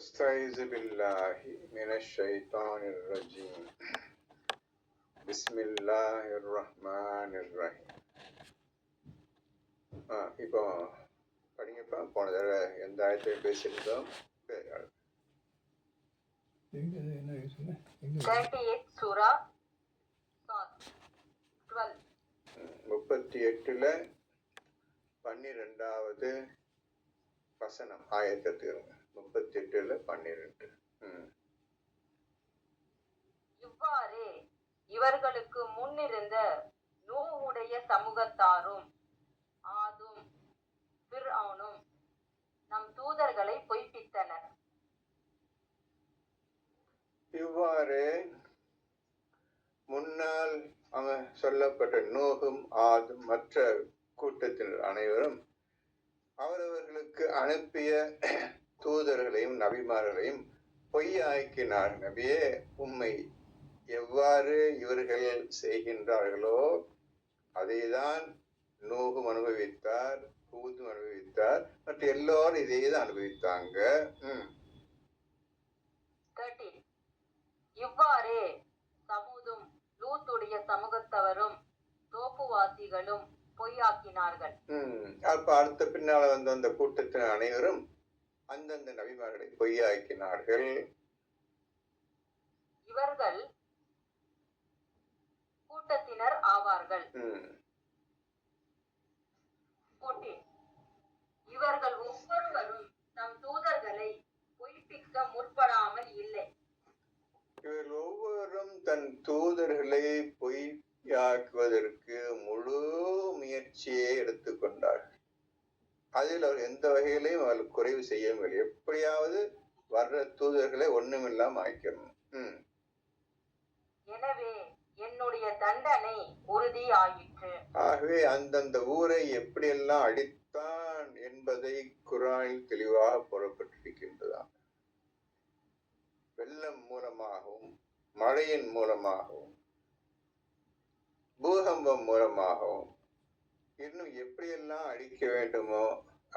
أستعيذ بالله من الشيطان الرجيم بسم الله الرحمن الرحيم. இப்போ படிங்கப்பா. போன தடவை எந்த ஆயத்தை பேசியிருந்தோம்? 38ல 12வது வசனம் ஆயத்திற்கு 38ல 12. இவ்வாறே இவர்களுக்கு முன்னிருந்த நூஹுடைய சமூகத்தாரும் ஆதும் ஃபிர்அவுனும் நம் தூதர்களை பொய்ப்பித்தனர். இவ்வாறு முன்னால் சொல்லப்பட்ட நூகும் ஆதும் மற்ற கூட்டத்தினர் அனைவரும் அவரவர்களுக்கு அனுப்பிய தூதர்களையும் நபிமார்களையும் பொய்யாக்கினார். நபியே, உம்மை எவ்வாறு இவர்கள் செய்கின்றார்களோ அதைதான் நூகும் அனுபவித்தார், ஹூதும் அனுபவித்தார், மற்ற எல்லோரும் இதே தான் அனுபவித்தாங்க. இவ்வாறே சமூதும் லூத்துடைய சமூகத்தவரும் தோப்புவாசிகளும் பொய்யாக்கினார்கள். அப்ப அடுத்த பின்னால வந்த அந்த கூட்டத்தின் அனைவரும் அந்தந்த நபிமார்களை பொய்யாக்கினார்கள். இவர்கள் கூட்டத்தினர் ஆவார்கள். இவர்கள் ஒவ்வொருவரும் தம் தூதர்களை பொய்ப்பிக்க முற்படாமல் இல்லை. இவர்கள் ஒவ்வொருவரும் தன் தூதர்களை பொய்யாக்குவதற்கு முழு முயற்சியை எடுத்துக்கொண்டார்கள். அதில் அவர் எந்த வகையிலையும் அவர்கள் குறைவு செய்யவில்லை. எப்படியாவது வர்ற தூதர்களை ஒண்ணுமில்லாம ஆக்கணும். எனவே என்னுடைய தண்டனை உறுதி ஆயிற்று. ஆகவே அந்தந்த ஊரை எப்படியெல்லாம் அடித்தான் என்பதை குர்ஆனில் தெளிவாக கூறப்பட்டிருக்கின்றதாம். வெள்ளம் மூலமாகவும் மழையின் மூலமாகவும் பூகம்பம் மூலமாகவும் இன்னும் எப்படியெல்லாம் அழிக்க வேண்டுமோ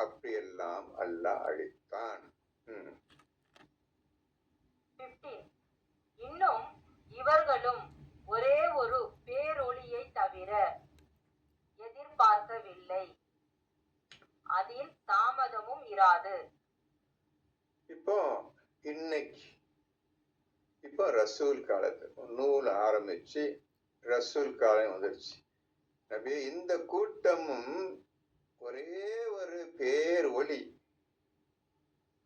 அப்படியெல்லாம் அல்லாஹ் அழித்தான். இன்னும் இவர்களும் ஒரே ஒரு பேரொளியை தவிர எதிர்பார்க்கவில்லை, அதில் தாமதமும் இராது. இப்போ ரசூல் காலத்து நூல் ஆரம்பிச்சு ரசூல் காலம் வந்துருச்சு. நபியே, இந்த கூட்டமும் ஒரே ஒரு பேர் ஒளி,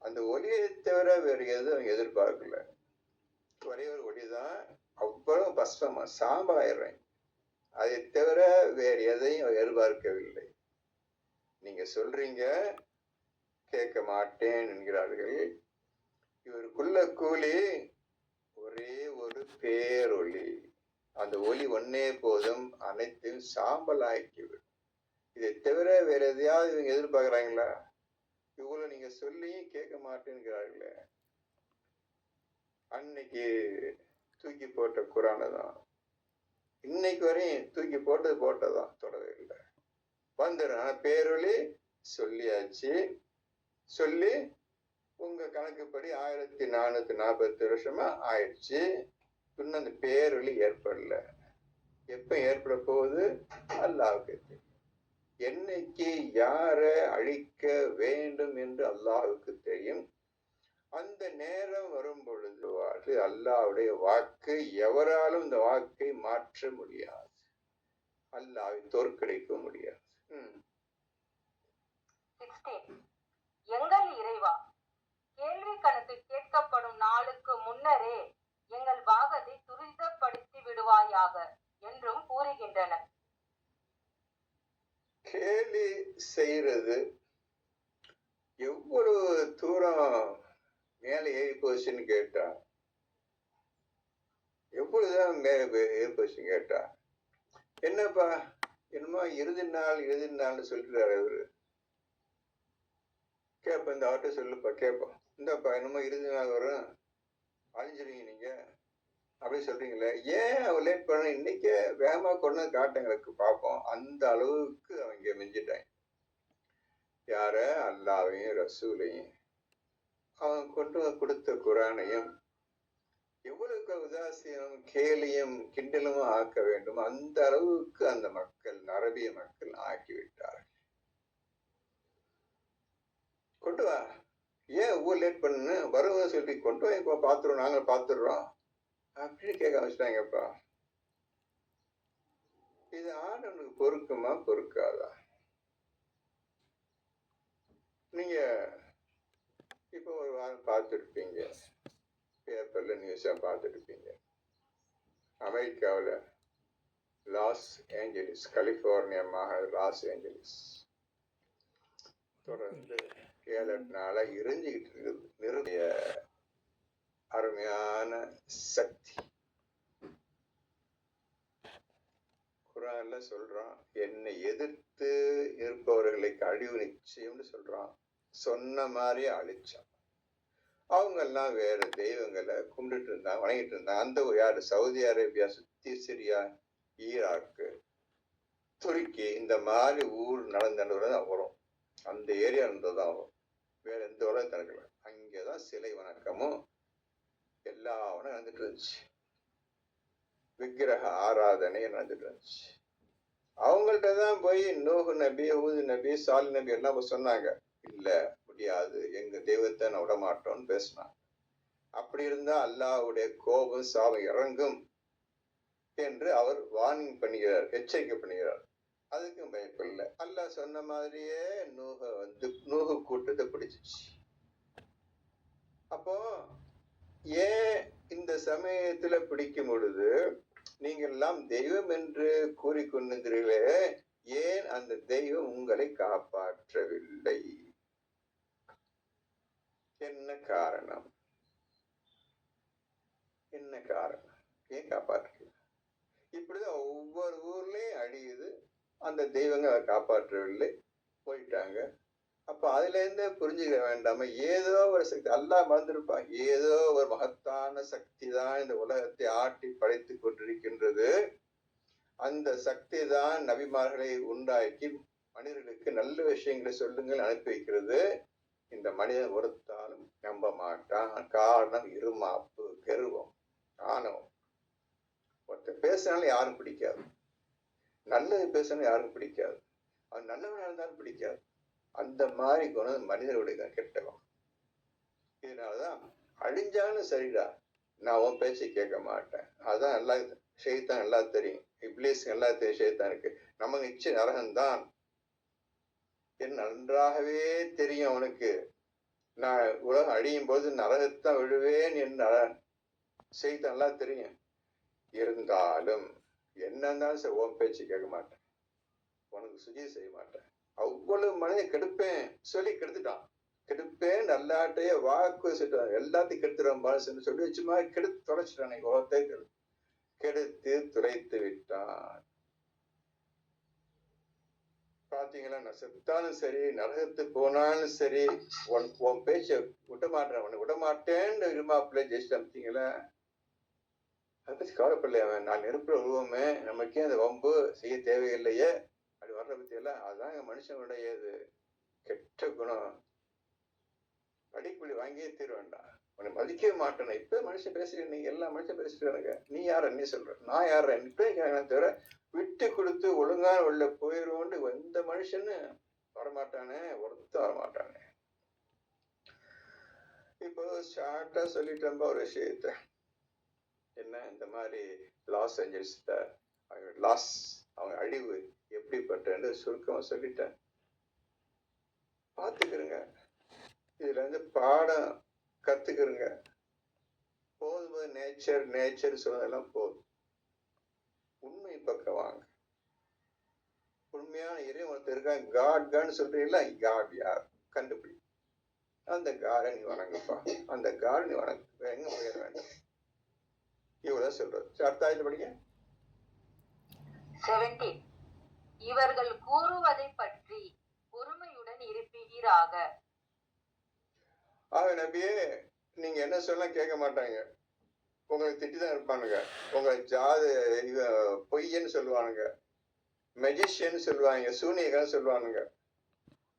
அந்த ஒளியை தவிர வேறு எதுவும் எதிர்பார்க்கல. ஒரே ஒரு ஒளிதான், அவ்வளவு பஸ்வமா சாம்பாயிடுறேன். அதை தவிர வேறு எதையும் எதிர்பார்க்கவில்லை. நீங்க சொல்றீங்க கேட்க மாட்டேன் என்கிறார்கள். இவருக்குள்ள கூலி ஒரே ஒரு பேரொளி. அந்த ஒளி ஒன்னே போதும், அனைத்தையும் சாம்பல் ஆக்கிவிடும். இதை தவிர வேற எதையாவது இவங்க எதிர்பார்க்கிறாங்களா? இவ்வளவு நீங்க சொல்லியும் கேட்க மாட்டேங்கிறார்களே. அன்னைக்கு தூக்கி போட்ட குரானை தான் இன்னைக்கு வரையும் தூக்கி போட்டதான் தொடவே இல்லை. வந்துடும் பேரொளி சொல்லியாச்சு. சொல்லி உங்க கணக்குப்படி 1440 வருஷமா ஆயிடுச்சு. இன்னும் அந்த பேரொளி ஏற்படல. எப்ப ஏற்பட போகுது அல்லாஹ்வுக்கு தெரியும். என்னைக்கு யாரை அழிக்க வேண்டும் என்று அல்லாஹ்வுக்கு தெரியும். அந்த நேரம் வரும் பொழுது அல்லாஹ்வுடைய வாக்கு எவராலும் இந்த வாக்கை மாற்ற முடியாது. அல்லாஹ்வை தோற்கடிக்க முடியாது. எங்கள் இறைவா, கேள்வி கணக்கு கேட்கப்படும் நாளுக்கு முன்னரே எங்கள் பாகத்தை துரிதப்படுத்தி விடுவாயாக என்றும் கூறுகின்றனர். கேலி செய்யறது எவ்வளவு தூரம் மேல ஏறி போச்சுன்னு கேட்டா, எவ்வளவுதான் மேல ஏறி போச்சுன்னு கேட்டா, என்னப்பா என்னமோ இறுதி நாள்னு சொல்லிட்டாரு அவரு. கேட்போம், இந்த அவர்கிட்ட சொல்லுப்பா, கேட்போம். இந்தப்பா என்னமோ இறுதி நாள் வரும், அழிஞ்சிருங்க நீங்க அப்படி சொல்றீங்களே, ஏன் அவ லேட் பண்ண, இன்னைக்கே வேகமா கொண்டு காட்டுங்களுக்கு பார்ப்போம். அந்த அளவுக்கு அவங்க மிஞ்சிட்டாங்க. யார? அல்லாஹ்வையும் ரசூலையும். அவன் கொண்டு கொடுத்த குரானையும் எவ்வளவுக்கு உதாசீனம் கேலியும் கிண்டலும் ஆக்க வேண்டும் அந்த அளவுக்கு அந்த மக்கள் அரபிய மக்கள் ஆக்கிவிட்டார்கள். கொண்டு வா, ஏன் ஊர் லேட் பண்ணு, வருவ சொல்லி கொண்டு வா, இப்போ பார்த்துருவோம், நாங்கள் பார்த்துடுறோம் அப்படின்னு கேட்க ஆரம்பிச்சிட்டாங்கப்பா. இது ஆண்டவனுக்கு பொறுக்குமா பொறுக்காதா? நீங்க இப்போ ஒரு வாரம் பார்த்துருப்பீங்க, பேப்பர்ல நியூஸா பார்த்துருப்பீங்க, அமெரிக்காவில் லாஸ் ஏஞ்சலிஸ், கலிபோர்னியா மாகாண லாஸ் ஏஞ்சலிஸ் தொடர்ந்து 7-8 நாளா எரிஞ்சுக்கிட்டு இருக்குது நிறைய அருமையான சக்தி. குரான்ல சொல்றான், என்னை எதிர்த்து இருப்பவர்களை அழிவு நிச்சயம்னு சொல்றான். சொன்ன மாதிரியே அழிச்சான். அவங்க எல்லாம் வேற தெய்வங்களை கும்பிட்டு இருந்தாங்க, வணங்கிட்டு இருந்தாங்க. அந்த யாரு, சவுதி அரேபியா சுத்தி, சிரியா, ஈராக்கு, துருக்கி, இந்த மாதிரி ஊர் நடந்த வரும். அந்த ஏரியா இருந்ததான் வரும், வேற எந்த உலகம் நடக்கல. அங்கேதான் சிலை வணக்கமும் எல்லாவும் நடந்துட்டு இருந்துச்சு, விக்கிரக ஆராதனை நடந்துட்டு இருந்துச்சு. அவங்கள்ட்ட தான் போய் நூஹ் நபி, ஹூத் நபி, சாலி நபி எல்லாம் சொன்னாங்க, இல்ல முடியாது, எங்க தெய்வத்தை நான் விட மாட்டோம்னு பேசினாங்க. அப்படி இருந்தா அல்லாஹ்வுடைய கோபம் சாபம் இறங்கும் என்று அவர் வார்னிங் பண்ணுகிறார், எச்சரிக்கை பண்ணுகிறார். அதுக்கும் பயப்படல. அல்லாஹ் சொன்ன மாதிரியே நூஹ் கூட்டத்தை பிடிச்சிச்சு. அப்போ ஏன் இந்த சமயத்துல பிடிக்கும் பொழுது நீங்கள் எல்லாம் தெய்வம் என்று கூறிக்கொண்டிருக்கிறீர்களே, ஏன் அந்த தெய்வம் உங்களை காப்பாற்றவில்லை? என்ன காரணம்? என்ன காரணம்? ஏன் காப்பாற்றல? இப்படிதான் ஒவ்வொரு ஊர்லயும் அழியுது, அந்த தெய்வங்கள் அதை காப்பாற்றவில்லை, போயிட்டாங்க. அப்ப அதுல இருந்து புரிஞ்சுக்க வேண்டாம, ஏதோ ஒரு சக்தி, அல்லாஹ் மறந்துருப்பான், ஏதோ ஒரு மகத்தான சக்தி தான் இந்த உலகத்தை ஆட்டி படைத்து கொண்டிருக்கின்றது. அந்த சக்தி தான் நபிமார்களை உண்டாக்கி மனிதர்களுக்கு நல்ல விஷயங்களை சொல்லுங்கள் அனுப்பி வைக்கிறது. இந்த மனிதன் ஒருத்தாலும் நம்ப மாட்டான். காரணம் இருமாப்பு, கர்வம், ஆணவம். ஒருத்தர் பேசினாலும் யாரும் பிடிக்காது, நல்லது பேசினாலும் யாரும் பிடிக்காது, அவன் நல்லவனா இருந்தாலும் பிடிக்காது. அந்த மாதிரி குணம் மனிதனுடைய கெட்டவன். இதனாலதான் அழிஞ்சாலும் சரிடா, நான் உன் பேச்சை கேட்க மாட்டேன். அதான் நல்லா ஷைத்தான் நல்லா தெரியும், இப்லீஸ் நல்லா தெரியும் ஷைத்தானுக்கு. நமக்கு நிச்சய நரகம்தான் என் நன்றாகவே தெரியும் அவனுக்கு. நான் உலகம் அழியும் போது நரகத்தான் விழுவேன் என்று ஷைத்தான் நல்லா தெரியும். இருந்தாலும் என்ன இருந்தாலும் சரி, உன் பேச்சு கேட்க மாட்டேன், உனக்கு சுஜி செய்ய மாட்டேன். அவ்வளவு மனிதன் கெடுப்பேன் சொல்லி கெடுத்துட்டான். கெடுப்பேன் நல்லாட்டைய வாக்கு எல்லாத்தையும் கெடுத்துறான் சொல்லி வச்சுமா கெடுத்து தொலைச்சிட்டான். உலகத்தை கெடுத்து துரைத்து விட்டான். பாத்தீங்களா, நான் செத்தாலும் சரி, நரகத்து போனாலும் சரி, உன் பேச்ச விட மாட்டேன், உன்னை விட மாட்டேன்னு இருமாப்பிள்ள ஜெயிச்சு அமித்தீங்களா? அதை பத்தி கவலைப்படலையா? அவன் நான் நெருப்புல உருவமே, நமக்கே அந்த வம்பு செய்ய தேவையில்லையே அப்படி வர்ற பத்தி எல்லாம். அதுதான் மனுஷனுடைய கெட்ட குணம். படிப்புள்ளி வாங்கியே தீர வேண்டாம், உன்னை மதிக்கவே மாட்டேன். இப்ப மனுஷன் பேசுறேன், நீங்க எல்லா மனுஷன் பேசுறானுங்க, நீ யார நீ சொல்ற, நான் யார இப்ப தவிர விட்டு கொடுத்து ஒழுங்கான உள்ள போயிடுவோன்னு எந்த மனுஷன்னு வரமாட்டானே, ஒருத்த வரமாட்டானே. இப்போ ஷார்ட்டா சொல்லிட்டேன்பா ஒரு விஷயத்த. என்ன, இந்த மாதிரி லாஸ் ஏஞ்சல்ஸ் லாஸ், அவங்க அழிவு எப்படிப்பட்ட சுருக்கமா சொல்லிட்டேன். பார்த்துக்கிறங்க, இதுல இருந்து பாடம் கத்துக்கிறங்க. போதும்போது நேச்சர் நேச்சர் சொன்னதெல்லாம் போதும். உண்மை பக்கம் வாங்க. உண்மையான இறைவன் ஒருத்தர் இருக்காங்க, காட்கான்னு சொல்றீங்களா, காட் யார் கண்டுபிடி. அந்த காடை நீ வணங்குப்பா, அந்த காடை நீ வணங்கு, எங்க போயிட வேண்டாம். இவ்வளவு சொல்றது. அடுத்த படிங்க. 17. இவர்கள் கூறுவதை பற்றி பொறுமையுடன் இருப்பீராக. ஆக நபியே, நீங்க என்ன சொல்ல கேட்க மாட்டாங்க, உங்களை திட்டிதான் இருப்பானுங்க. உங்களை பொய்யன்னு சொல்லுவானுங்க, மெஜிஷியன் சொல்லுவாங்க, சூனியக்காரன் சொல்லுவானுங்க,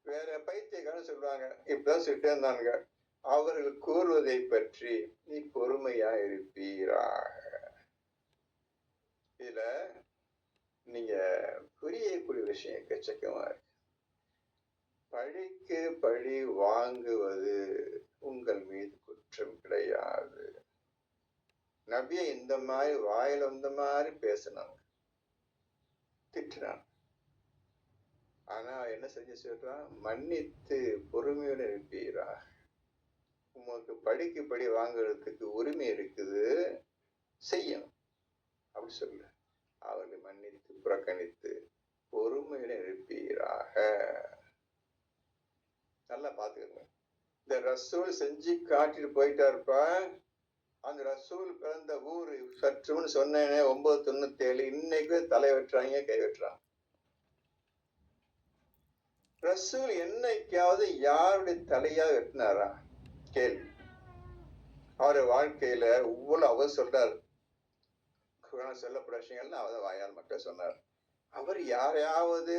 வேற பைத்தியக்காரன் சொல்லுவாங்க. இப்படிதான் சொல்லிட்டே இருந்தானுங்க. அவர்கள் கூறுவதை பற்றி நீ பொறுமையா இருப்பீராக. இதுல நீங்க புரியக்கூடிய விஷயம் எக்கச்சக்கமா இருக்கு. பழிக்கு பழி வாங்குவது உங்கள் மீது குற்றம் கிடையாது. நபியை இந்த மாதிரி வாயில வந்த மாதிரி பேசினாங்க, திட்டுறாங்க. ஆனா என்ன செஞ்சு சொல்றான்? மன்னித்து பொறுமையோடு இருப்பீரா. உமக்கு படிக்கு படி வாங்குறதுக்கு உரிமை இருக்குது, செய்யணும் அப்படி சொல்லு. அவர்களை மன்னித்து புறக்கணித்து பொறுமையோடு இருப்பீராக. நல்லா பாத்துக்கோங்க. இந்த ரசூல் செஞ்சு காட்டிட்டு போயிட்டாருப்பா. அந்த ரசூல் பிறந்த ஊரு சற்றுன்னு சொன்னேனே 997, இன்னைக்கு தலை வெட்டுறாங்க, கை வெட்டுறாங்க. ரசூல் என்னைக்காவது யாருடைய தலையா வெட்டினாரா? கேள்வி. அவருடைய வாழ்க்கையில இவ்வளவு அவர் சொல்றாரு, சொல்லப்பட்ட விஷயங்கள்லாம் அவர் வாயால் மட்டும் சொன்னார். அவர் யாரையாவது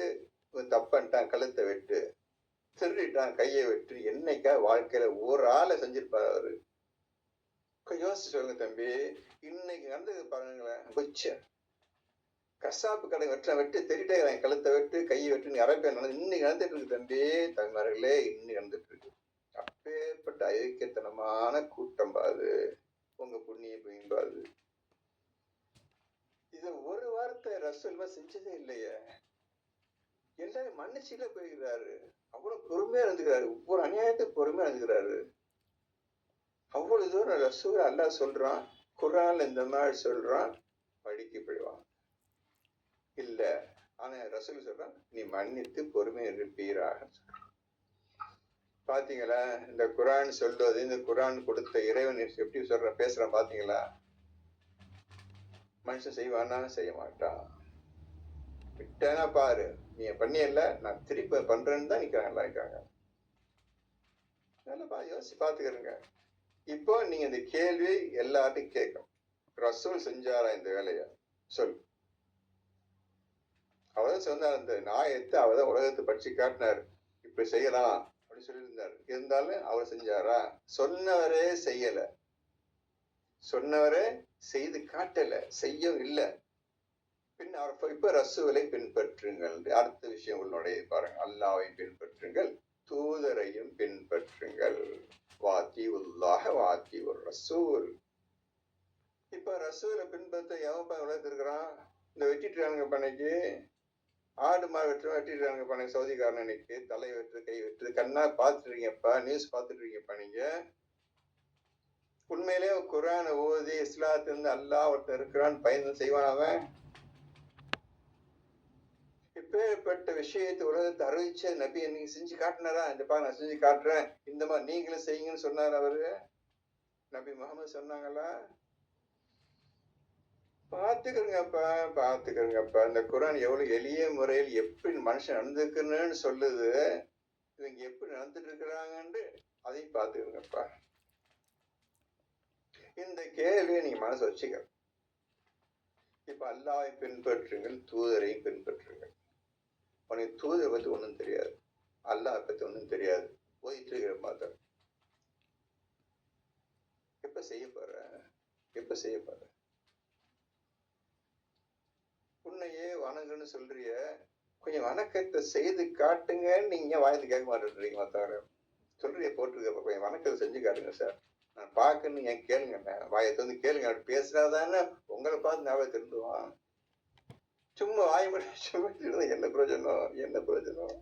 தப்பன்ட்டான் கழுத்தை வெட்டு, திருடிட்டான் கையை வெட்டு, என்னைக்கா வாழ்க்கையில ஒரு ஆளை செஞ்சிருப்பாரு அவரு? யோசிச்சு சொல்லுங்க தம்பி. இன்னைக்கு நடந்தது பாருங்களேன். கொச்ச கசாப்பு கடை வெட்டி தெரிட்டே கழுத்தை வெட்டு கையை வெட்டு அரேபியா நடந்து இன்னைக்கு நடந்துட்டு இருக்கு தம்பி. தமிழர்களே, இன்னைக்கு நடந்துட்டு இருக்கு. அப்பேற்பட்ட ஐக்கியத்தனமான கூட்டம் பாது, உங்க புண்ணியம் புயம்பாது. இத ஒரு வார்த்தை ரசூல் செஞ்சதே இல்லையே. எல்லாரும் மன்னிச்சுல போயிருக்கிறாரு. அவ்வளவு பொறுமையா இருந்துக்கிறாரு. ஒவ்வொரு அநியாயத்துக்கு பொறுமையா இருந்துக்கிறாரு. அவ்வளவு தூரம் ரசூல் அல்லாஹ் சொல்றான், குர்ஆன்ல இந்த மாதிரி சொல்றான், படிக்க போயிடுவான் இல்ல. ஆனா ரசூல் சொல்றான், நீ மன்னித்து பொறுமை இருப்பீராக. பாத்தீங்களா? இந்த குர்ஆன் சொல்வது, இந்த குர்ஆன் கொடுத்த இறைவன் எப்படி சொல்ற பேசுறான் பாத்தீங்களா? மனுஷன் செய்வானா? செய்ய மாட்டான். விட்டேனா பாரு, நீ பண்ணியல்ல, நான் திருப்பி பண்றேன்னு தான் நிக்கிறாங்க. நல்லா யோசிச்சு பாத்துக்கிறங்க. இப்போ நீங்க இந்த கேள்வி எல்லார்ட்டையும் கேட்கும். ரசூல் செஞ்சாரா இந்த வேலைய? சொல். அவர்தான் சொன்னார், இந்த நாயத்தை அவர்தான் உலகத்தை படிச்சு காட்டினாரு, இப்படி செய்யலாம் அப்படின்னு சொல்லியிருந்தாரு. இருந்தாலும் அவர் செஞ்சாரா? சொன்னவரே செய்யல, சொன்னவரே செய்து காட்டல, செய்யவும் இல்லை. பின் அவர் இப்ப ரசூலை பின்பற்றுங்கள். அடுத்த விஷயம் உங்களுடைய பாருங்க, அல்லாஹ்வை பின்பற்றுங்கள், தூதரையும் பின்பற்றுங்கள். வாத்தி உல்லாஹ வாத்தி ஒரு ரசூல். இப்ப ரசூலை பின்பற்ற எவன் உலகத்து இருக்கிறான்? இந்த வெட்டிட்டுறானுங்க பண்ணைக்கு, ஆடு மாடு வெட்டிடுறாங்க பண்ணைக்கு, சவுதிக்காரன் இன்னைக்கு தலை வெட்டு கை வெட்டு கண்ணா பார்த்துட்டு இருக்கீங்கப்பா, நியூஸ் பார்த்துட்டு இருக்கீங்கப்பா. நீங்க உண்மையிலே குர்ஆனை ஓதி இஸ்லாத்திலிருந்து அல்லாஹ் ஒருத்தர் இருக்கிறான்னு பயந்து செய்வான் அவன்? இப்பேற்பட்ட விஷயத்தை உலகத்தை அறிவிச்ச நபி நீங்க செஞ்சு காட்டினாரா? இந்த பா நான் செஞ்சு காட்டுறேன், இந்த மாதிரி நீங்களும் செய்யுங்கன்னு சொன்னார் அவரு. நபி முகமது சொன்னாங்களா? பாத்துக்கிறங்கப்பா. இந்த குர்ஆன் எவ்வளவு எளிய முறையில் எப்படி மனுஷன் நடந்துக்கணும்னு சொல்லுது. இவங்க எப்படி நடந்துட்டு இருக்கிறாங்கன்னு அதை பாத்துக்கிறங்கப்பா. இந்த கேள்வியை நீங்க மனசு வச்சுக்க. இப்ப அல்லாஹ்வை பின்பற்றுங்கள், தூதரை பின்பற்றுங்கள். உனக்கு தூதரை பத்தி ஒண்ணும் தெரியாது, அல்லாஹ் பத்தி ஒண்ணும் தெரியாது, போயிட்டு இருக்கிற மாத்திரம். எப்ப செய்ய போற? உன்னையே வணங்குன்னு சொல்றிய, கொஞ்சம் வணக்கத்தை செய்து காட்டுங்கன்னு நீங்க வாய்ந்து கேட்க மாட்டேன்றீங்க. மத்தவங்க சொல்றிய போட்டிருக்க, கொஞ்சம் வணக்கத்தை செஞ்சு காட்டுங்க சார், நான் பார்க்கணும், ஏன் கேளுங்க, வாயத்தை வந்து கேளுங்க. அப்படி பேசுறாதானே உங்களை பார்த்து ஞாபகம் திருந்துவான். சும்மா சும்மா என்ன பிரயோஜனம்?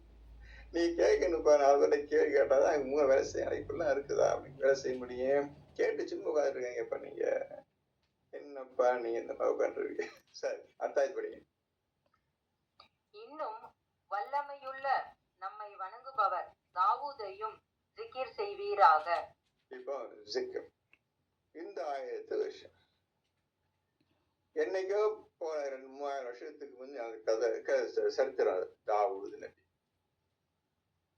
நீ கேட்கணும்ப்பா, 4 பேரை கேள்வி கேட்டாதான் மூணு வேலை செய்ய இப்பெல்லாம் இருக்குதா அப்படின்னு வேலை செய்ய முடியும். கேட்டு சும்மா உட்காந்துருக்கீங்கப்பா. நீங்க என்னப்பா நீங்க இந்த மாதிரி உட்காந்துருக்கீங்க? சரி, அத்தாய் படிங்க. இன்னும் வல்லமையுள்ள நம்மை வணங்குபவர் தாவூதையும் ஜிகிர் செய்வீராக. இப்போ ஜிக்ர் இந்த ஆயத்து விஷயம் என்னைக்கோ போன 2,000-3,000 வருஷத்துக்கு முன்னே அந்த கதை சரித்திரம். தாவூது நபி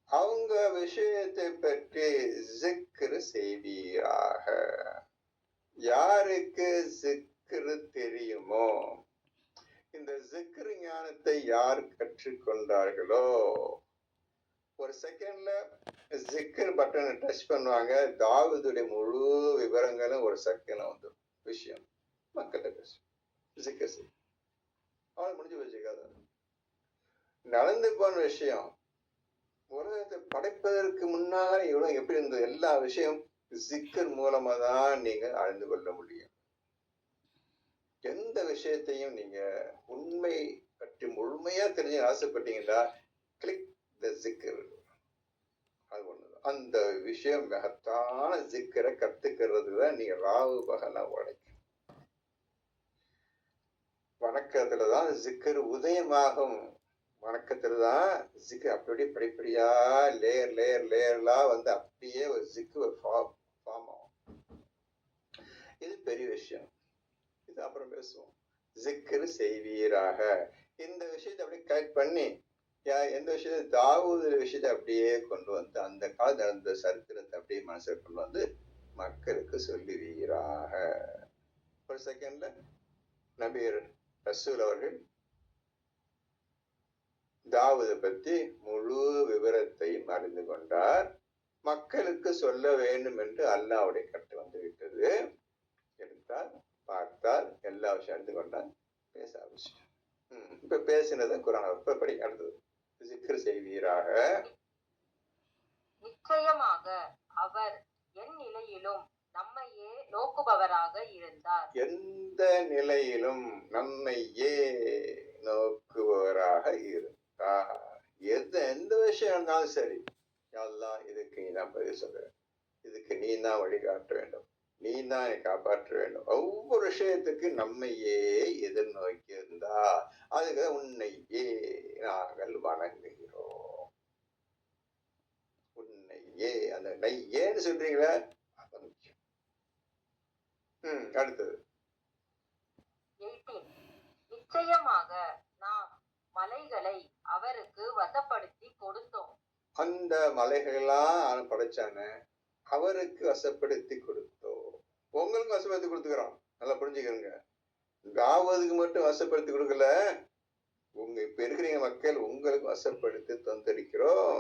அவங்க விஷயத்தை பற்றி ஜிக்ர் செய்வீராக. யாருக்கு ஜிக்ர் தெரியுமோ, இந்த ஜிக்ர் ஞானத்தை யார் கற்றுக்கொண்டார்களோ, ஒரு ஒரு செகண்ட்ல ஜிக்கர் பட்டனை டச் பண்ணுவாங்க. தாவீதுடைய முழு விவரங்களும் ஒரு செகண்ட்ல வந்துடும். விஷயம் மக்கள்கிட்ட பேசும். ஜிக்கர் செய்யும். அவன் முடிஞ்சு போச்சு கதை. நடந்து போன விஷயம் உலகத்தை படைப்பதற்கு முன்னால இவ்வளவு எப்படி இருந்தது, எல்லா விஷயம் ஜிக்கர் மூலமா தான் நீங்க அறிந்து கொள்ள முடியும். எந்த விஷயத்தையும் நீங்க உண்மை பற்றி முழுமையா தெரிஞ்சு ஆசைப்பட்டீங்கன்னா கிளிக் த ஜிக்கர். அது ஒண்ணுதான். அந்த விஷயம் மகத்தான ஜிக்கரை கத்துக்கிறது தான் நீங்க ராவு பகலா உழைக்கும். வணக்கத்துலதான் ஜிக்கர் உதயமாகும். வணக்கத்துலதான் ஜிக்கர் அப்படியே படிப்படியா லேயர் லேயர் லேயர்லா வந்து அப்படியே ஒரு ஜிக்கர் ஃபார்ம் ஆகும். இது பெரிய விஷயம். இது அப்புறம் பேசுவோம். ஜிக்கர் செய்வீராக. இந்த விஷயத்தை அப்படியே கலெக்ட் பண்ணி எந்த விஷயத்தை தாவூது விஷயத்தை அப்படியே கொண்டு வந்து அந்த காலத்துல நடந்த சரித்திரத்தை அப்படியே மனசுல கொண்டு வந்து மக்களுக்கு சொல்லுவீராக. ஒரு செகண்ட்ல நபி ரசூல் அவர்கள் தாவூதை பற்றி முழு விவரத்தையும் அறிந்து கொண்டார். மக்களுக்கு சொல்ல வேண்டும் என்று அல்லாஹ்வுடைய கட்டளை வந்து விட்டது. எடுத்தார், பார்த்தார், எல்லா விஷயம் அறிந்து கொண்டார், பேச ஆரம்பிச்சிட்டார். இப்ப பேசினதை குர்ஆன் இப்ப படி. அடுத்தது ஜிக்ர் செய்வீராக. நிச்சயமாக அவர் என் நிலையிலும் நம்மையே நோக்குபவராக இருந்தார். எந்த நிலையிலும் நம்மையே நோக்குபவராக இருந்தார். எந்த விஷயம் இருந்தாலும் சரி, யா அல்லாஹ் இதுக்கு நீ தான் பதில் சொல்ற, இதுக்கு நீ தான் வழிகாட்ட வேண்டும், நீ தான் என்னை காப்பாற்ற வேண்டும். ஒவ்வொரு விஷயத்துக்கு நம்மையே எதிர்நோக்கி இருந்தா அதுக்கு உன்னையே நாங்கள் வணங்குகிறோம். உன்னையே, அந்த நையேன்னு சொல்றீங்களா, அது முக்கியம். அடுத்தது 18. நிச்சயமாக நாம் மலைகளை அவருக்கு வசப்படுத்தி கொடுத்தோம். அந்த மலைகளெல்லாம் படைச்சானே அவருக்கு வசப்படுத்தி கொடுத்தோம். உங்களுக்கு வசப்படுத்தி கொடுத்துக்கிறோம். நல்லா புரிஞ்சுக்கிறோங்க. தாவூதுக்கு மட்டும் வசப்படுத்தி கொடுக்கல, உங்க இப்ப இருக்கிறீங்க மக்கள், உங்களுக்கு வசப்படுத்தி தந்திருக்கிறோம்.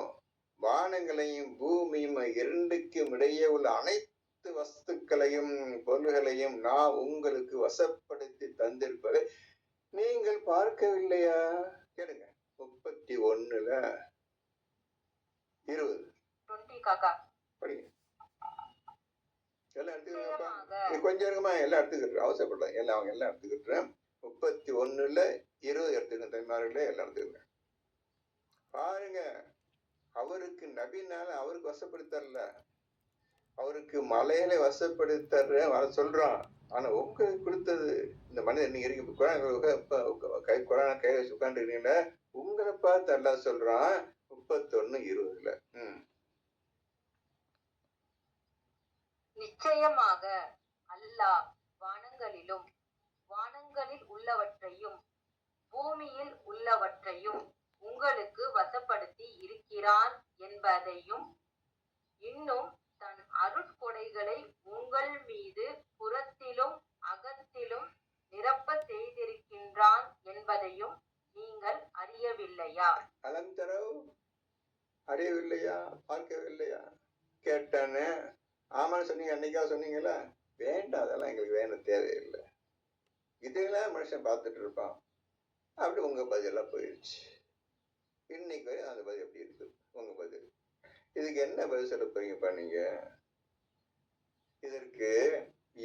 வானங்களையும் பூமியும் இரண்டுக்கும் இடையே உள்ள அனைத்து வஸ்துக்களையும் பொருள்களையும் நான் உங்களுக்கு வசப்படுத்தி தந்திருப்பதை நீங்கள் பார்க்கவில்லையா? கேளுங்க. 31:20 படிங்க. எல்லாம் எடுத்துக்கிட்டு கொஞ்சம் இருக்குமா, எல்லாம் எடுத்துக்கிட்டு அவசரப்படலாம். எல்லாம் எடுத்துக்கிட்டுறேன். 31:20 எடுத்துக்கிறேன். தைமார்களே எல்லாம் எடுத்துக்கிறேன். பாருங்க, அவருக்கு நபினால அவருக்கு வசப்படுத்தல, அவருக்கு மலையில வசப்படுத்தர் வர சொல்றான். ஆனா உங்களுக்கு கொடுத்தது இந்த மனிதன் நீங்க இருக்கு குரான் கையில வச்சு உட்காந்துருக்கீங்கள, உங்களை பார்த்து அல்லாஹ் சொல்றான் 31:20. நிச்சயமாக அல்லாஹ் வானங்களில் உள்ளவற்றையும் பூமியில் உள்ளவற்றையும் உங்களுக்கு வசப்படுத்தி இருக்கிறான் என்பதையும், இன்னும் தன் அருட்கொடைகளை உங்கள் மீது புறத்திலும் அகத்திலும் நிரப்ப செய்திருக்கின்றான் என்பதையும் நீங்கள் அறியவில்லையா? அலம் தரவு, அறியவில்லையா, பார்க்கவில்லையா? கேட்டானே ஆமான்னு சொன்னீங்க, அன்னைக்கா சொன்னீங்களா? வேண்டாம், அதெல்லாம் எங்களுக்கு வேணும், தேவையில்லை. இதெல்லாம் மனுஷன் பார்த்துட்டு இருப்பான். அப்படி உங்க பதிலெல்லாம் போயிடுச்சு. இன்னைக்கு அந்த பதில் எப்படி இருக்கு உங்க பதில்? இதுக்கு என்ன பதில் சொல்ல போறீங்கப்பா நீங்க? இதற்கு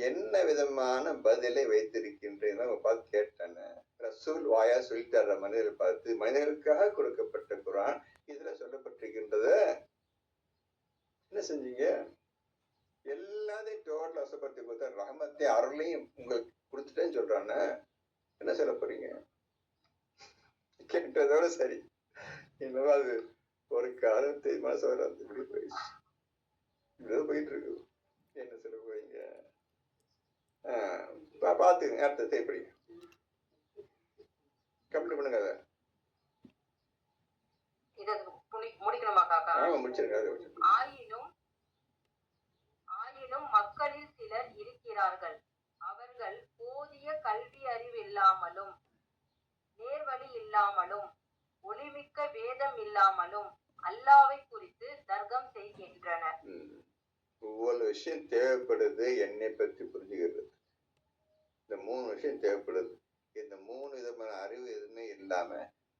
என்ன விதமான பதிலை வைத்திருக்கின்றேன் பார்த்து கேட்டானே. ரசூல் வாயா சொல்லித்தர்ற மனிதர்கள் பார்த்து, மனிதர்களுக்காக கொடுக்கப்பட்ட குர்ஆன் இதுல சொல்லப்பட்டிருக்கின்றத என்ன செஞ்சீங்க? எல்லாத்தையும் டோட்டல் வசப்படுத்தி கொடுத்தா ரஹமத்தையும் அருளையும் உங்களுக்கு கொடுத்துட்டேன்னு சொல்றானே, என்ன சொல்ல போறீங்க? கேட்டதோட சரி. இன்னும் அது ஒரு காலத்தை மனசு வராது, இப்படி போயிடுச்சு. இப்படிதான் போயிட்டு இருக்கு. என்ன சொல்ல போறீங்க? பாத்துங்க. அடுத்த எப்படி கம்ப்ளீட் பண்ணுங்க. அதை முடிக்கணுமா காக்கா? முடிச்சிருங்க. ஆயினும் மக்களில் சிலர் இருக்கிறார்கள், அவர்கள் போதிய கல்வி அறிவு இல்லாமலும் நேர்வழி இல்லாமலும் ஒளிமிக்க வேதம் இல்லாமலும் அல்லாஹ்வை குறித்து இவ்வளவு விஷயம் தேவைப்படுது. என்னை பற்றி புரிஞ்சுக்கிறது இந்த 3 விஷயம் தேவைப்படுது. இந்த 3 விதமான அறிவு எதுவுமே இல்லாம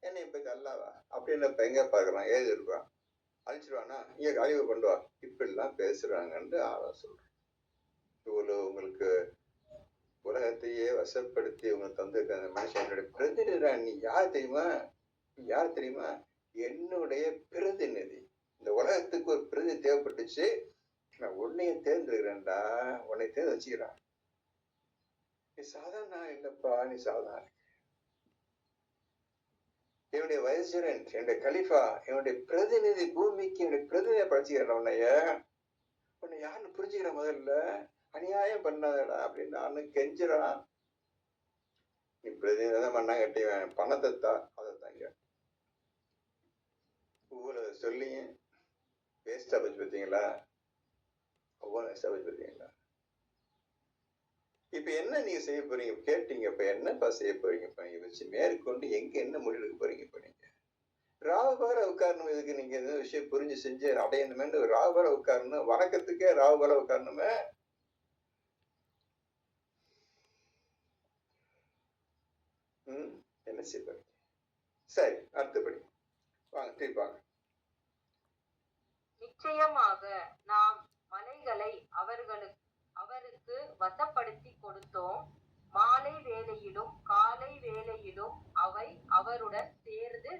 என்னை பத்தி அல்லாவா அப்படின்னு இப்ப எங்க பாக்குறான், ஏது இருக்கான், அழிச்சிருவானா, இங்க அறிவு கொண்டு வா, இப்படிலாம் பேசுறாங்கன்னு ஆள சொல்றேன். இவ்வளவு உங்களுக்கு உலகத்தையே வசப்படுத்தி உங்களுக்கு தந்திருக்க அந்த மனுஷன் என்னுடைய பிரதிநிதிடா. நீ யார் தெரியுமா? நீ யார் தெரியுமா? என்னுடைய பிரதிநிதி. இந்த உலகத்துக்கு ஒரு பிரதிநிதி தேவைப்பட்டுச்சு. நான் உன்னைய தேர்ந்தெடுக்கிறேன்டா, உன்னை தேர்ந்து வச்சுக்கிறான். நீ சாதாரண இல்லப்பா, நீ சாதாரண என்னுடைய வைஸ்ரெண்ட், என்னுடைய கலிஃபா, என்னுடைய பிரதிநிதி, பூமிக்கு என்னுடைய பிரதிநிதியை படைச்சுக்கிறேன். உன்னை யாருன்னு புரிஞ்சுக்கிற முதல்ல, அநியாயம் பண்ணாதடா அப்படின்னு நானும் கெஞ்சுறான். நீ பிரதிநிதி தான் பண்ணா கட்டிவேன், பணத்தை தான் அதை தாங்க இவ்வளவு சொல்லியும் வேஸ்டா போச்சு பார்த்தீங்களா? அவ்வளவு வேஸ்டா போச்சு பார்த்தீங்களா? இப்ப என்ன நீங்க செய்ய போறீங்க கேட்டீங்க. இப்ப என்னப்பா செய்ய போறீங்க? இப்ப நீங்க வச்சு மேற்கொண்டு எங்க என்ன முடிவெடுக்க போறீங்க? இப்ப நீங்க ராகுபார உட்காரணும். இதுக்கு நீங்க எந்த விஷயம் புரிஞ்சு செஞ்சு அடையணுமே. ராகுபார உட்காரணும், வணக்கத்துக்கே ராகுபார உட்காரணுமே. என்ன செய்ய போறீங்க? சரி, அடுத்தபடி வாங்க, திருப்பி வாங்க. நிச்சயமாக நாம் மலைகளை அவருக்கு வசப்படுத்தி கொடுத்தோம். மாலை வேளையிலும் காலை வேளையிலும் அவை அவருடன் சேர்ந்து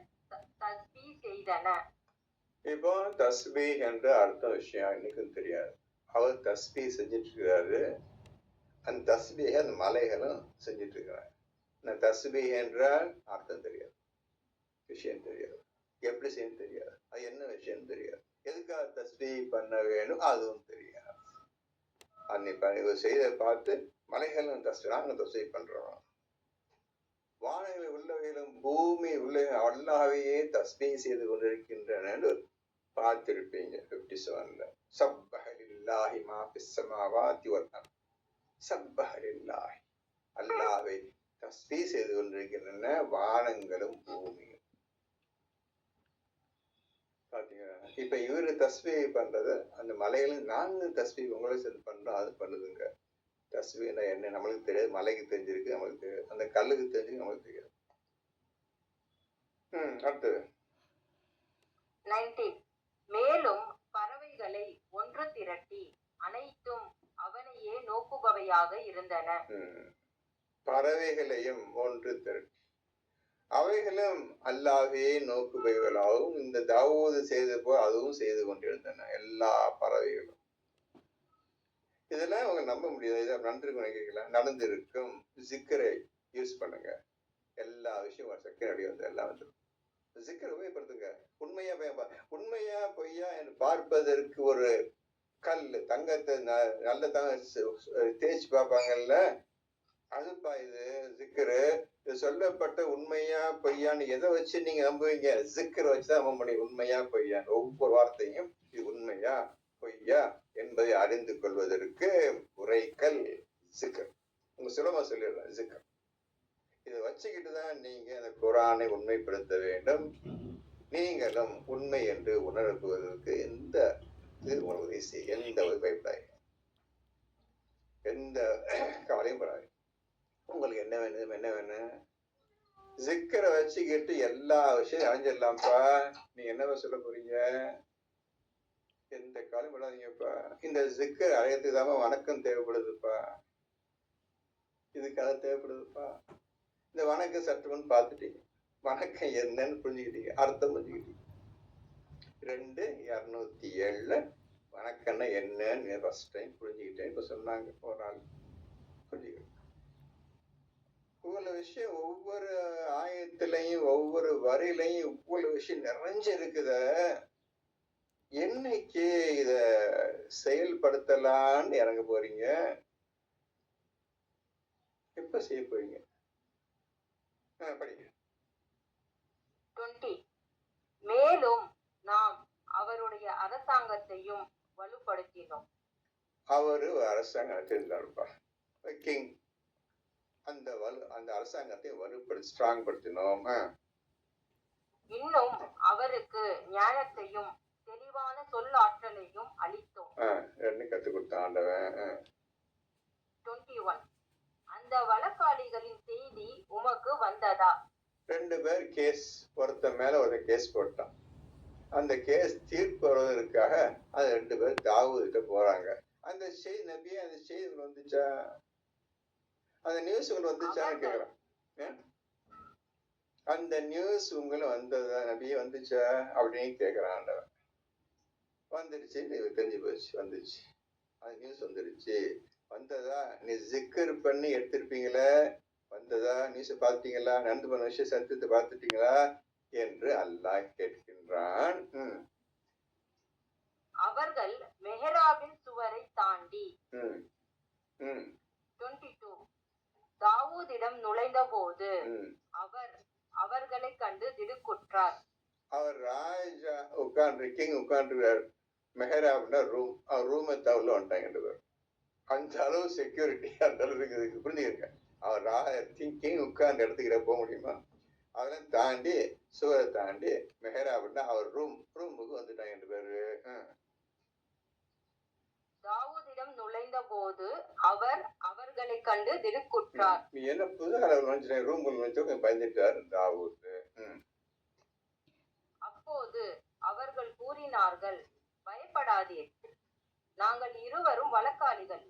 தஸ்பீ செய்தன. இப்போ தஸ்பீ என்ற அர்த்த விஷயம் இன்னைக்கும் தெரியாது. அவர் தஸ்பீ செஞ்சிட்டு இருக்கிறாரு. அந்த தஸ்பீக அந்த மலைகளும் செஞ்சிட்டு இருக்கிறார். அந்த தஸ்பீ என்றால் அர்த்தம் தெரியாது, விஷயம் தெரியாது, எப்படி செய்ய தெரியாது, அது என்ன விஷயம் தெரியாது, எதுக்காக தஸ்பீ பண்ண வேணும் அதுவும் தெரியாது. அன்னைக்கு செய்த பார்த்து மலைகளும் நாங்க தஸ்பீ பண்றோம். வானங்களை உள்ளவையிலும் பூமி உள்ள அல்லாவையே தஸ்பீ செய்து கொண்டிருக்கின்றன பார்த்திருப்பீங்க 57ல. சப்பஹ லில்லாஹி மா ஃபிஸ் ஸமாவாதி வல் அர்த். சப்பஹ லில்லாஹி, அல்லாஹ்வை தஸ்பீ செய்து கொண்டிருக்கின்றன வானங்களும் பூமியும். பாத்தீங்களா? இப்ப இவரு தஸ்பீ பண்றது அந்த மலைகளும் நாங்க தஸ்பீ உங்களை சேர்ந்து பண்றோம், அது பண்ணுதுங்க. தஸ்பீனா என்ன நம்மளுக்கு தெரியாது, மலைக்கு தெரிஞ்சிருக்கு, நம்மளுக்கு தெரியாது, அந்த கல்லுக்கு தெரிஞ்சிருக்கு, நம்மளுக்கு தெரியாது. அடுத்தது 19. மேலும் பறவைகளை ஒன்று திரட்டி அனைத்தும் அவனையே நோக்குபவையாக இருந்தன. பறவைகளையும் ஒன்று திரட்டி அவைகளும் அல்லாஹ்வையே நோக்குபவைகளாகவும் இந்த தாவூது செய்து போல் அதுவும் செய்து கொண்டிருந்தன. எல்லா பறவைகளும் இதெல்லாம் அவங்க நம்ப முடியாது. இதை நடந்திருக்கும், நடந்திருக்கும். ஜிக்கரை யூஸ் பண்ணுங்க, எல்லா விஷயம் செகண்ட் அடி வந்து எல்லாம் வந்துடும். ஜிக்கரை உபயோகப்படுத்துங்க. உண்மையா பொய்யா என்று பார்ப்பதற்கு ஒரு கல், தங்கத்தை நல்ல தேய்ச்சி பார்ப்பாங்கல்ல, அதுப்பா இது ஜிக்கரு. இது சொல்லப்பட்ட உண்மையா பொய்யான்னு எதை வச்சு நீங்க நம்புவீங்க? ஜிக்கரை வச்சுதான் நம்ப முடியும், உண்மையா பொய்யா. ஒவ்வொரு வார்த்தையும் இது உண்மையா பொய்யா என்பதை அறிந்து கொள்வதற்கு உரைக்கல் ஜிக்கர். உங்க சுலமா சொல்லிடுறேன், ஜிக்கர். இதை வச்சுக்கிட்டுதான் நீங்க அந்த குரானை உண்மைப்படுத்த வேண்டும். நீங்களும் உண்மை என்று உணர்வுவதற்கு எந்த உதவி செய்ய, எந்த பயப்படாது, எந்த கவலையும் படாது. உங்களுக்கு என்ன வேணும், என்ன வேணும்? ஜிக்கரை வச்சுக்கிட்டு எல்லா விஷயம் அழிஞ்சிடலாம்ப்பா. நீங்க என்ன சொல்ல போறீங்க? எந்த காலம் படாதீங்கப்பா. இந்த ஜிக்கர் அழையத்துக்கு தாம வணக்கம் தேவைப்படுதுப்பா, இதுக்காக தேவைப்படுதுப்பா. இந்த வணக்கம் சற்றுமன்னு பார்த்துட்டீங்க, வணக்கம் என்னன்னு புரிஞ்சுக்கிட்டீங்க, அர்த்தம் புரிஞ்சுக்கிட்டீங்க. 2:207 வணக்கம்னா என்னன்னு ஃபர்ஸ்ட் டைம் புரிஞ்சுக்கிட்டேன். இப்ப சொன்னாங்க ஒரு நாள் புரிஞ்சுக்கிட்டேன். இவ்வளவு விஷயம் ஒவ்வொரு ஆயத்திலையும் ஒவ்வொரு வரியிலையும் இவ்வளவு விஷயம் நிறைஞ்சு இருக்குத. என்னைக்கு இத செயல்படுத்தலான்னு இறங்க போறீங்க? எப்ப செய்ய போறீங்க? படிங்க. 20. மேலும் நாம் அவருடைய அரசாங்கத்தையும் வலுப்படுத்தினோம். அவரு அரசாங்கம் நடத்திருந்தாருப்பா, கிங். அந்த அரசாங்கத்தை வலுப்படுத்தி ஸ்ட்ராங் படுத்தினோம். இன்னும் அவருக்கு நியாயத்தையும் தெளிவான சொல் ஆற்றலையும் அளித்தோம். ரெண்டு கத்து கொடுத்தான் ஆண்டவன். 21 அந்த வழக்காளிகளின் செய்தி உமக்கு வந்ததா? 2 பேர் கேஸ், ஒருத்தன் மேல ஒரு கேஸ் போட்டான். அந்த கேஸ் தீர்ப்பு வருவதற்காக அது 2 பேர் தாவூதுகிட்ட போறாங்க. அந்த செய்தி நபியே, அந்த செய்தி வந்துச்சா, அந்த நியூஸ் உங்களுக்கு வந்துச்சான்னு கேக்குறான். அந்த நியூஸ் உங்களுக்கு வந்ததா நபியே, வந்துச்சா அப்படின்னு கேக்குறான் ஆண்டவன். வந்துருச்சு, தெரிஞ்சு போச்சு, வந்துச்சு, அந்த நியூஸ் வந்துருச்சு. வந்ததா, நீ ஜிக்கர் பண்ணி எடுத்திருப்பீங்களே, வந்ததா, நியூஸ் பார்த்தீங்களா, நடந்து போன விஷயம் சத்தியத்தை பார்த்துட்டீங்களா என்று அல்லாஹ் கேட்கின்றான். அவர்கள் மெஹராபின் சுவரை தாண்டி 22 தாவூதிடம் நுழைந்த போது அவர் அவர்களை கண்டு திடுக்குற்றார். அவர் ராஜா உட்கார்ந்து, கிங் உட்கார்ந்துருக்கார். மெஹராப்னா ரூம், அவர் ரூமை தவிர வந்துட்டாங்க. அந்த அளவு செக்யூரிட்டி, அந்த அளவுக்கு இதுக்கு புரிஞ்சுக்கிறேன். அவர் கிங் உட்கார்ந்து இடத்துக்கிட்ட போக முடியுமா? அதெல்லாம் தாண்டி சுவரை தாண்டி மெஹராப்னா அவர் ரூமுக்கு வந்துட்டாங்க 2 பேரு. தாவூதிடம் நுழைந்த போது அவர் அவர்களை கண்டு திடுக்குற்றார். நீ என்ன புது அளவு நுழைஞ்ச ரூமுக்குள்ள நுழைஞ்சு பயந்துட்டார் தாவூது. அப்போது அவர்கள் கூறினார்கள், பயப்படாதீர்கள், நாங்கள் இருவரும் வழக்காளிகள்.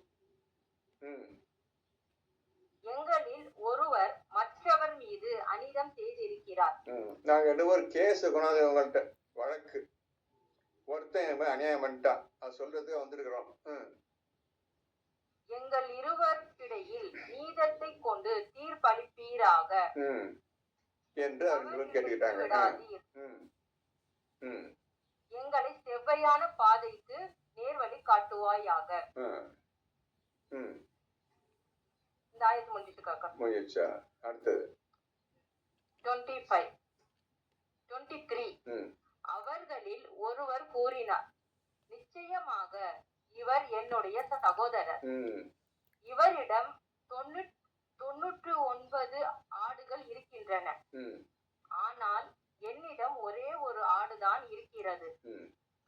எங்களில் ஒருவர் மற்றவர் மீது அநீதம் செய்திருக்கிறார். நாங்க 2 பேரும் கேஸ் கொண்டாந்து உங்கள்கிட்ட வழக்கு, ஒருத்தன் அநியாயம் பண்ணிட்டான், அது சொல்றதுக்கு வந்திருக்கிறோம். எங்கள் இருவருக்கிடையில் நீதத்தை கொண்டு தீர்ப்பளிப்பீராக என்று அவர்கள் கேட்டுக்கிட்டாங்க. எங்களை செவ்வையான பாதைக்கு நேர்வழி காட்டுவாயாக. இந்த ஆயத்து முடிஞ்சிட்டு காக்கா. முடிஞ்சா அடுத்தது 25 23 அவர்களில் ஒருவர் கூறினார், நிச்சயமாக இவர் என்னுடைய சகோதரர். இவரிடம் 99 ஆடுகள் இருக்கின்றன, ஆனால் என்னிடம் ஒரே ஒரு ஆடுதான் இருக்கிறது.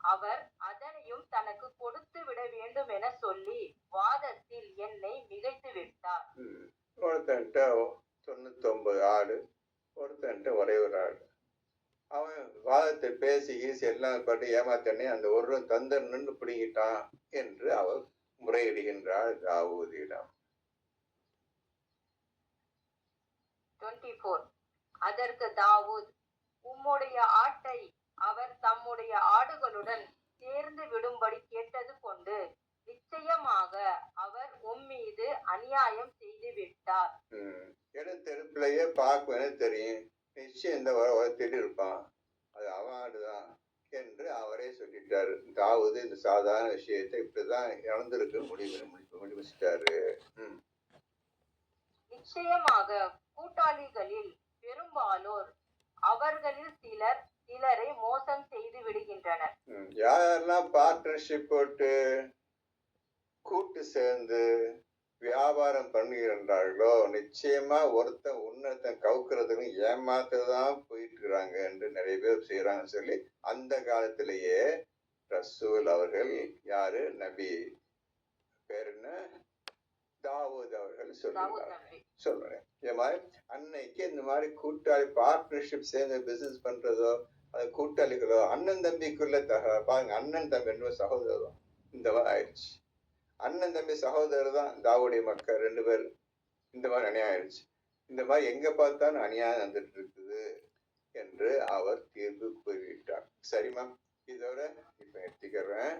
அவர் அதனையும் தனக்கு கொடுத்து விட வேண்டும் என சொல்லி வாதத்தில் என்னை மிகைத்து விட்டார். ஒருத்தன்ட்ட 99 ஆடு, ஒருத்தன்ட்ட ஒரே ஒரு ஆடு. அவன் வாதத்தை பேசி கீசி எல்லாம் பட்டு ஏமாத்தனே அந்த ஒரு தந்தன்னு பிடிக்கிட்டான் என்று அவர் முறையிடுகின்றார் தாவூதிடம். 24 அதற்கு தாவூத், உம்முடைய ஆட்டை அவர் தம்முடைய ஆடுகளுடன் சேர்ந்து விடும்படி கேட்டது கொண்டு நிச்சயமாக அவர் உம்மீது அநியாயம் செய்து விட்டார். எடுத்தெடுப்புலயே பார்க்குவேன்னு தெரியும், நிச்சயம் இந்த திட்டு இருப்பான், அது அவன் ஆடுதான் என்று அவரே சொல்லிட்டாரு. தாவூது இந்த சாதாரண விஷயத்தை இப்படிதான் நடந்திருக்கு முடிவுட்டாரு. நிச்சயமாக கூட்டாளிகளில் பெரும்பாலோர் அவர்களில் சிலரை மோசம் செய்து விடுகின்றனர். யாரெல்லாம் பார்ட்னர்ஷிப் போட்டு கூட்டு சேர்ந்து வியாபாரம் பண்ணுகிறார்களோ நிச்சயமா ஒருத்தன் உன்னத்தன் கவுக்கிறதுக்கு ஏமாத்ததான் போயிட்டு இருக்கிறாங்க என்று நிறைய பேர் செய்யறாங்கன்னு சொல்லி அந்த காலத்திலேயே ரசூல் அவர்கள், யாரு, நபி பேர் என்ன, தாவூத் அவர்கள் சொல்றேன். இந்த மாதிரி அன்னைக்கு இந்த மாதிரி கூட்டாளி பார்ட்னர்ஷிப் சேர்ந்து பிசினஸ் பண்றதோ, அது கூட்டாளிகளோ, அண்ணன் தம்பிக்குள்ள பாருங்க, அண்ணன் தம்பி ரெண்டு சகோதரரும் இந்த மாதிரி ஆயிடுச்சு. அண்ணன் தம்பி சகோதரர் தான் தாவூடைய மக்கள் 2 பேர் இந்த மாதிரி அநியாயம் ஆயிடுச்சு. இந்த மாதிரி எங்க பார்த்தாலும் அநியாயம் வந்துட்டு இருக்குது என்று அவர் தீர்ப்பு கூறிவிட்டார். சரிம்மா, இதோட இப்ப எடுத்துக்கிறேன்.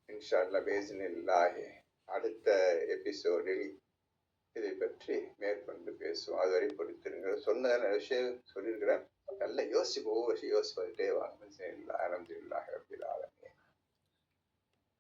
இன்ஷா அல்லாஹ் பிஇஸ்னில்லாஹ் அடுத்த எபிசோடில் இதை பற்றி மேற்கொண்டு பேசுவோம். அதுவரை பொறுத்திருங்க. சொன்ன விஷயம் சொல்லியிருக்கிறேன், நல்லா யோசிச்சு ஒவ்வொரு யோசிச்சுட்டே வாங்க. அல்ஹம்துலில்லாஹ் ரப்பில் ஆலமீன்.